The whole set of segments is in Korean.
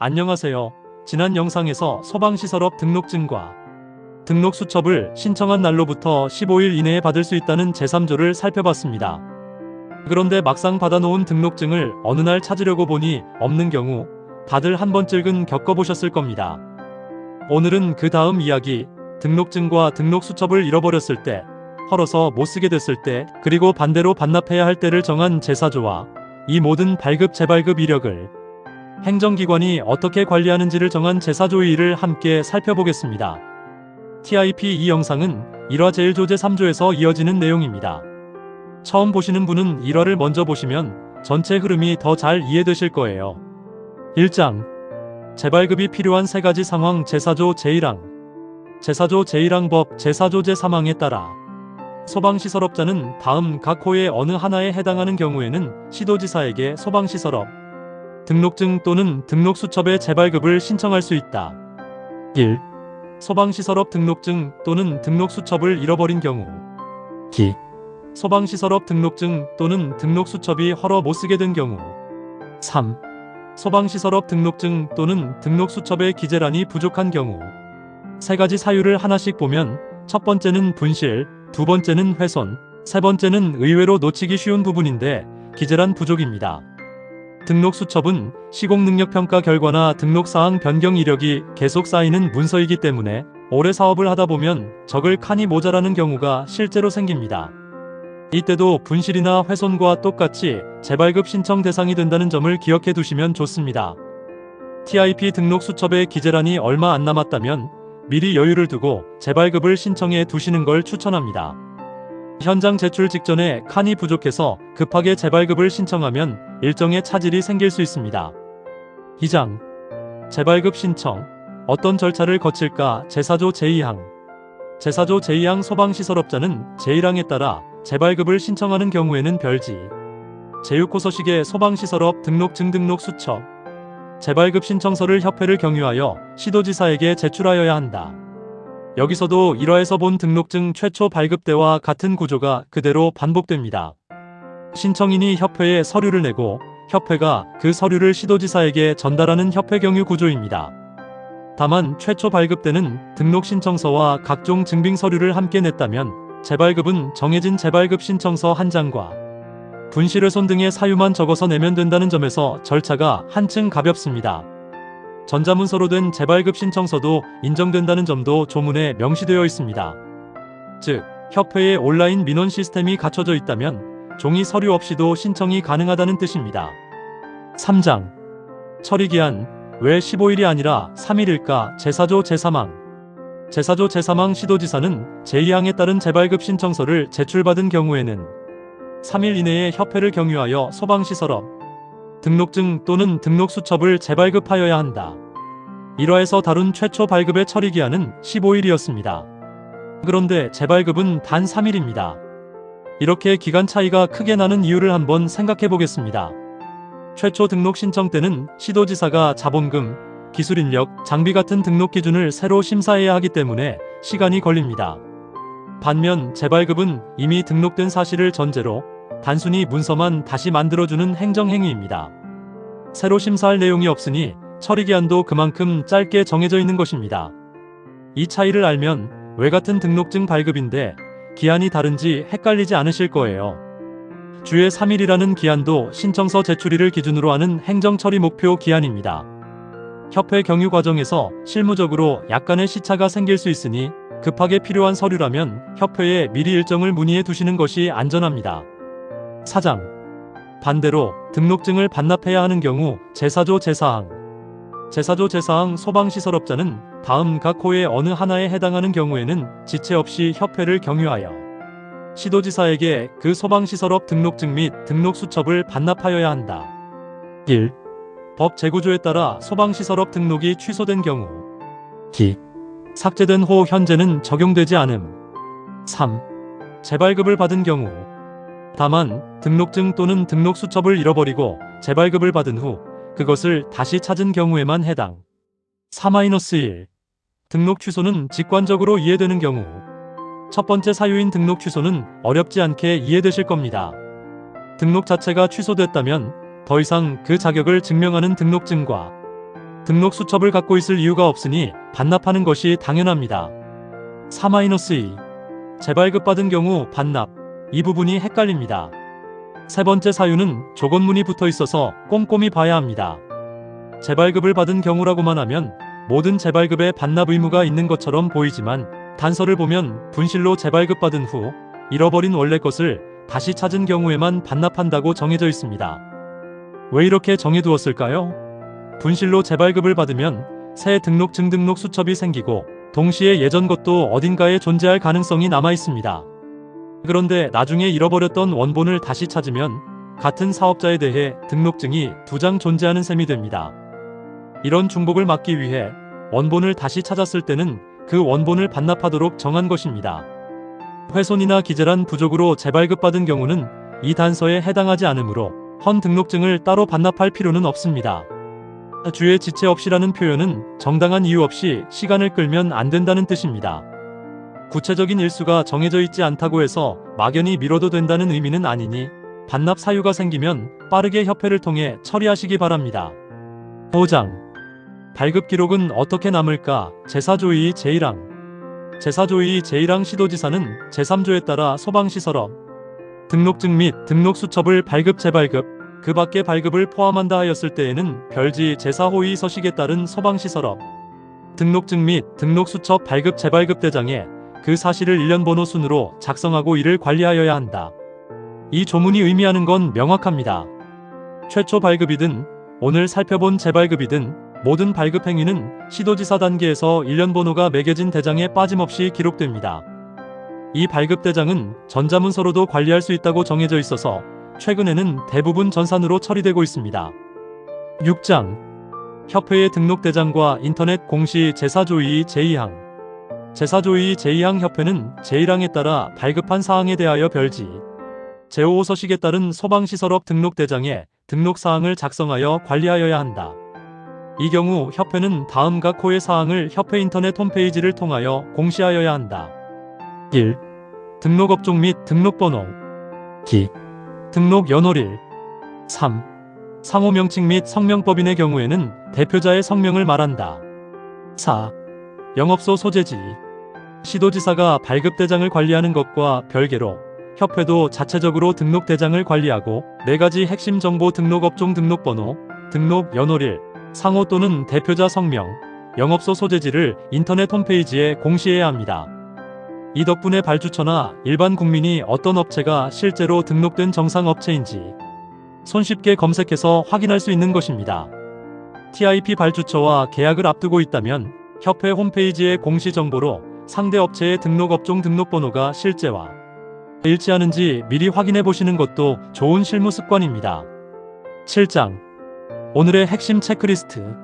안녕하세요. 지난 영상에서 소방시설업 등록증과 등록수첩을 신청한 날로부터 15일 이내에 받을 수 있다는 제3조를 살펴봤습니다. 그런데 막상 받아놓은 등록증을 어느 날 찾으려고 보니 없는 경우 다들 한 번쯤은 겪어보셨을 겁니다. 오늘은 그 다음 이야기, 등록증과 등록수첩을 잃어버렸을 때, 헐어서 못쓰게 됐을 때, 그리고 반대로 반납해야 할 때를 정한 제4조와 이 모든 발급 재발급 이력을 행정기관이 어떻게 관리하는지를 정한 제4조의 일을 함께 살펴보겠습니다. TIP 이 영상은 1화 제1조 제3조에서 이어지는 내용입니다. 처음 보시는 분은 1화를 먼저 보시면 전체 흐름이 더 잘 이해되실 거예요. 1장 재발급이 필요한 3가지 상황 제4조 제1항 제4조 제1항 법 제4조 제3항에 따라 소방시설업자는 다음 각 호의 어느 하나에 해당하는 경우에는 시도지사에게 소방시설업 등록증 또는 등록수첩의 재발급을 신청할 수 있다. 1. 소방시설업 등록증 또는 등록수첩을 잃어버린 경우 2. 소방시설업 등록증 또는 등록수첩이 헐어 못쓰게 된 경우 3. 소방시설업 등록증 또는 등록수첩의 기재란이 부족한 경우 3가지 사유를 하나씩 보면 첫 번째는 분실, 두 번째는 훼손, 세 번째는 의외로 놓치기 쉬운 부분인데 기재란 부족입니다. 등록수첩은 시공능력평가 결과나 등록사항 변경 이력이 계속 쌓이는 문서이기 때문에 오래 사업을 하다 보면 적을 칸이 모자라는 경우가 실제로 생깁니다. 이때도 분실이나 훼손과 똑같이 재발급 신청 대상이 된다는 점을 기억해 두시면 좋습니다. TIP 등록수첩의 기재란이 얼마 안 남았다면 미리 여유를 두고 재발급을 신청해 두시는 걸 추천합니다. 현장 제출 직전에 칸이 부족해서 급하게 재발급을 신청하면 일정의 차질이 생길 수 있습니다. 2장 재발급 신청 어떤 절차를 거칠까 제4조 제2항 제4조 제2항 소방시설업자는 제1항에 따라 재발급을 신청하는 경우에는 별지 제6호서식의 소방시설업 등록증 등록수첩 재발급 신청서를 협회를 경유하여 시도지사에게 제출하여야 한다. 여기서도 1화에서 본 등록증 최초 발급 때와 같은 구조가 그대로 반복됩니다. 신청인이 협회에 서류를 내고 협회가 그 서류를 시도지사에게 전달하는 협회 경유 구조입니다. 다만 최초 발급 때는 등록 신청서와 각종 증빙 서류를 함께 냈다면 재발급은 정해진 재발급 신청서 한 장과 분실훼손 등의 사유만 적어서 내면 된다는 점에서 절차가 한층 가볍습니다. 전자문서로 된 재발급 신청서도 인정된다는 점도 조문에 명시되어 있습니다. 즉, 협회에 온라인 민원 시스템이 갖춰져 있다면 종이 서류 없이도 신청이 가능하다는 뜻입니다. 3장 처리기한 왜 15일이 아니라 3일일까 제4조 제3항 제4조 제3항 시도지사는 제2항에 따른 재발급 신청서를 제출받은 경우에는 3일 이내에 협회를 경유하여 소방시설업 등록증 또는 등록수첩을 재발급하여야 한다. 1화에서 다룬 최초 발급의 처리기한은 15일이었습니다. 그런데 재발급은 단 3일입니다. 이렇게 기간 차이가 크게 나는 이유를 한번 생각해 보겠습니다. 최초 등록 신청 때는 시도지사가 자본금, 기술인력, 장비 같은 등록 기준을 새로 심사해야 하기 때문에 시간이 걸립니다. 반면 재발급은 이미 등록된 사실을 전제로 단순히 문서만 다시 만들어주는 행정행위입니다. 새로 심사할 내용이 없으니 처리기한도 그만큼 짧게 정해져 있는 것입니다. 이 차이를 알면 왜 같은 등록증 발급인데 기한이 다른지 헷갈리지 않으실 거예요. 주에 3일이라는 기한도 신청서 제출일을 기준으로 하는 행정처리 목표 기한입니다. 협회 경유 과정에서 실무적으로 약간의 시차가 생길 수 있으니 급하게 필요한 서류라면 협회에 미리 일정을 문의해 두시는 것이 안전합니다. 4장 반대로 등록증을 반납해야 하는 경우 제4조 제4항 제4조 제4항 소방시설업자는 다음 각 호의 어느 하나에 해당하는 경우에는 지체 없이 협회를 경유하여 시도지사에게 그 소방시설업 등록증 및 등록수첩을 반납하여야 한다. 1. 법 재구조에 따라 소방시설업 등록이 취소된 경우 2. 삭제된 호 현재는 적용되지 않음 3. 재발급을 받은 경우 다만 등록증 또는 등록수첩을 잃어버리고 재발급을 받은 후 그것을 다시 찾은 경우에만 해당 4-1 등록 취소는 직관적으로 이해되는 경우 첫 번째 사유인 등록 취소는 어렵지 않게 이해되실 겁니다. 등록 자체가 취소됐다면 더 이상 그 자격을 증명하는 등록증과 등록 수첩을 갖고 있을 이유가 없으니 반납하는 것이 당연합니다. 4-2. 재발급받은 경우 반납. 이 부분이 헷갈립니다. 세 번째 사유는 조건문이 붙어 있어서 꼼꼼히 봐야 합니다. 재발급을 받은 경우라고만 하면 모든 재발급에 반납 의무가 있는 것처럼 보이지만 단서를 보면 분실로 재발급받은 후 잃어버린 원래 것을 다시 찾은 경우에만 반납한다고 정해져 있습니다. 왜 이렇게 정해두었을까요? 분실로 재발급을 받으면 새 등록증 등록 수첩이 생기고 동시에 예전 것도 어딘가에 존재할 가능성이 남아 있습니다. 그런데 나중에 잃어버렸던 원본을 다시 찾으면 같은 사업자에 대해 등록증이 2장 존재하는 셈이 됩니다. 이런 중복을 막기 위해 원본을 다시 찾았을 때는 그 원본을 반납하도록 정한 것입니다. 훼손이나 기재란 부족으로 재발급받은 경우는 이 단서에 해당하지 않으므로 헌 등록증을 따로 반납할 필요는 없습니다. 주의 지체 없이라는 표현은 정당한 이유 없이 시간을 끌면 안 된다는 뜻입니다. 구체적인 일수가 정해져 있지 않다고 해서 막연히 미뤄도 된다는 의미는 아니니 반납 사유가 생기면 빠르게 협회를 통해 처리하시기 바랍니다. 5장. 발급 기록은 어떻게 남을까? 제4조의 제1항. 제4조의 제1항 시도지사는 제3조에 따라 소방시설업, 등록증 및 등록수첩을 발급 재발급, 그 밖에 발급을 포함한다 하였을 때에는 별지 제4호의 서식에 따른 소방시설업, 등록증 및 등록수첩 발급 재발급 대장에 그 사실을 일련번호 순으로 작성하고 이를 관리하여야 한다. 이 조문이 의미하는 건 명확합니다. 최초 발급이든 오늘 살펴본 재발급이든 모든 발급 행위는 시도지사 단계에서 일련번호가 매겨진 대장에 빠짐없이 기록됩니다. 이 발급 대장은 전자문서로도 관리할 수 있다고 정해져 있어서 최근에는 대부분 전산으로 처리되고 있습니다. 6장. 협회의 등록대장과 인터넷 공시 제4조의 제2항. 제4조의 제2항 협회는 제1항에 따라 발급한 사항에 대하여 별지 제5호 서식에 따른 소방시설업 등록대장에 등록사항을 작성하여 관리하여야 한다. 이 경우 협회는 다음 각 호의 사항을 협회 인터넷 홈페이지를 통하여 공시하여야 한다. 1. 등록업종 및 등록번호. 2. 등록 연월일. 3. 상호 명칭 및 성명법인의 경우에는 대표자의 성명을 말한다. 4. 영업소 소재지. 시도지사가 발급대장을 관리하는 것과 별개로 협회도 자체적으로 등록대장을 관리하고 4가지 핵심 정보 등록업종 등록번호, 등록 연월일, 상호 또는 대표자 성명, 영업소 소재지를 인터넷 홈페이지에 공시해야 합니다. 이 덕분에 발주처나 일반 국민이 어떤 업체가 실제로 등록된 정상 업체인지 손쉽게 검색해서 확인할 수 있는 것입니다. TIP 발주처와 계약을 앞두고 있다면 협회 홈페이지의 공시 정보로 상대 업체의 등록업종 등록번호가 실제와 일치하는지 미리 확인해 보시는 것도 좋은 실무 습관입니다. 7장. 오늘의 핵심 체크리스트.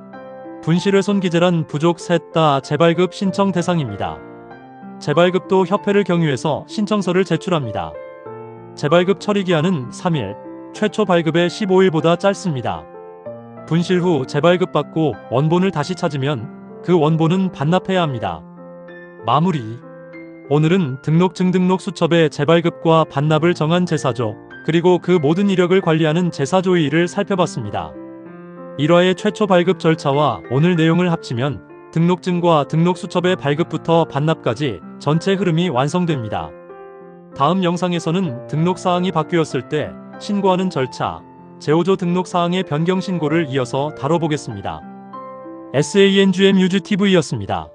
분실훼손 기재란 부족 셋 다 재발급 신청 대상입니다. 재발급도 협회를 경유해서 신청서를 제출합니다. 재발급 처리기한은 3일, 최초 발급의 15일보다 짧습니다. 분실 후 재발급 받고 원본을 다시 찾으면 그 원본은 반납해야 합니다. 마무리. 오늘은 등록증 등록 수첩의 재발급과 반납을 정한 제4조, 그리고 그 모든 이력을 관리하는 제4조의 일을 살펴봤습니다. 1화의 최초 발급 절차와 오늘 내용을 합치면 등록증과 등록수첩의 발급부터 반납까지 전체 흐름이 완성됩니다. 다음 영상에서는 등록사항이 바뀌었을 때 신고하는 절차, 제5조 등록사항의 변경 신고를 이어서 다뤄보겠습니다. SANGMUGTV였습니다.